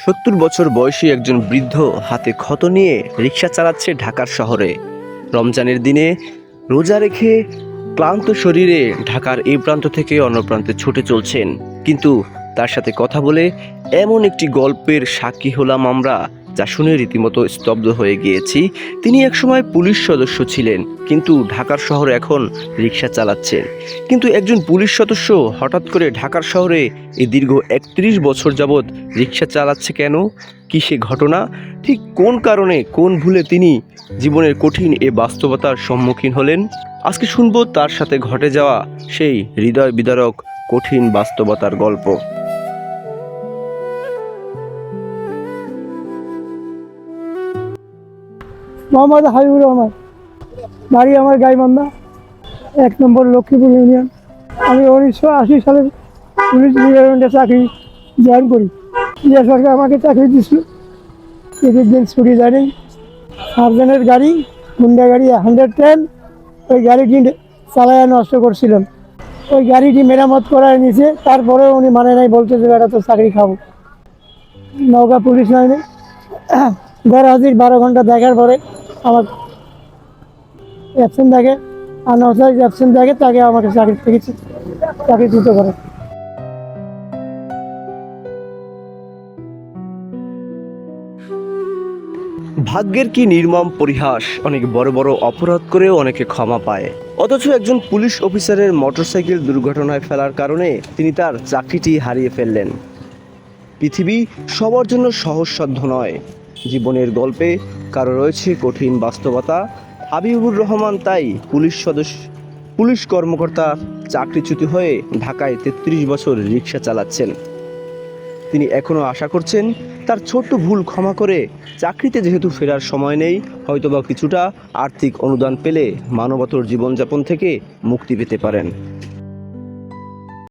70 বছর বয়সী একজন বৃদ্ধ হাতে ক্ষত নিয়ে রিক্সা চালাচ্ছে ঢাকার শহরে। রমজানের দিনে রোজা রেখে ক্লান্ত শরীরে ঢাকার এই প্রান্ত থেকে অন্য প্রান্তে ছুটে চলছেন। কিন্তু তার সাথে কথা বলে এমন একটি গল্পের সাক্ষী হলাম আমরা, যা শুনে রীতিমতো স্তব্ধ হয়ে গিয়েছি। তিনি একসময় পুলিশ সদস্য ছিলেন, কিন্তু ঢাকার শহরে এখন রিক্সা চালাচ্ছেন। কিন্তু একজন পুলিশ সদস্য হঠাৎ করে ঢাকার শহরে এই দীর্ঘ 31 বছর যাবৎ রিক্সা চালাচ্ছে কেন? কি সে ঘটনা? ঠিক কোন কারণে, কোন ভুলে তিনি জীবনের কঠিন এ বাস্তবতার সম্মুখীন হলেন? আজকে শুনবো তার সাথে ঘটে যাওয়া সেই হৃদয় বিদারক কঠিন বাস্তবতার গল্প। মোহাম্মদ হাবিবুর রহমান, বাড়ি আমার গাইবান্ধা, 1 নম্বর লক্ষ্মীপুর ইউনিয়ন। আমি 1980 সালে পুলিশ ডিপার্টমেন্টে চাকরি জয়েন করি। যে সরকার আমাকে চাকরি দিয়েছিল, ঈদের দিন ছুটি যায়নি। সার্জেনের গাড়ি, গুন্ডা গাড়ি 110, ওই গাড়িটি চালায় নষ্ট করছিলেন। ওই গাড়িটি মেরামত করায় নিচে, তারপরেও উনি মানে নাই, বলতে যে এটা তো চাকরি খাবো। নওগাঁ পুলিশ লাইনে ঘর হাজির 12 ঘন্টা দেখার পরে আমার অ্যাবসেন্ট থাকে, আনঅথরাইজ অ্যাবসেন্ট থাকে, তাকে আমাকে চাকরিচ্যুত করে। ভাগ্যের কি নির্মম পরিহাস! অনেক বড় বড় অপরাধ করেও অনেকে ক্ষমা পায়, অথচ একজন পুলিশ অফিসারের মোটরসাইকেল দুর্ঘটনায় ফেলার কারণে তিনি তার চাকরিটি হারিয়ে ফেললেন। পৃথিবী সবার জন্য সহজসাধ্য নয়। জীবনের গল্পে কারো রয়েছে কঠিন বাস্তবতা। হাবিবুর রহমান তাই পুলিশ কর্মকর্তা চাকরিচ্যুত হয়ে ঢাকায় 33 বছর রিক্সা চালাচ্ছেন। তিনি এখনও আশা করছেন তার ছোট্ট ভুল ক্ষমা করে চাকরিতে যেহেতু ফেরার সময় নেই, হয়তোবা কিছুটা আর্থিক অনুদান পেলে মানবতর জীবনযাপন থেকে মুক্তি পেতে পারেন।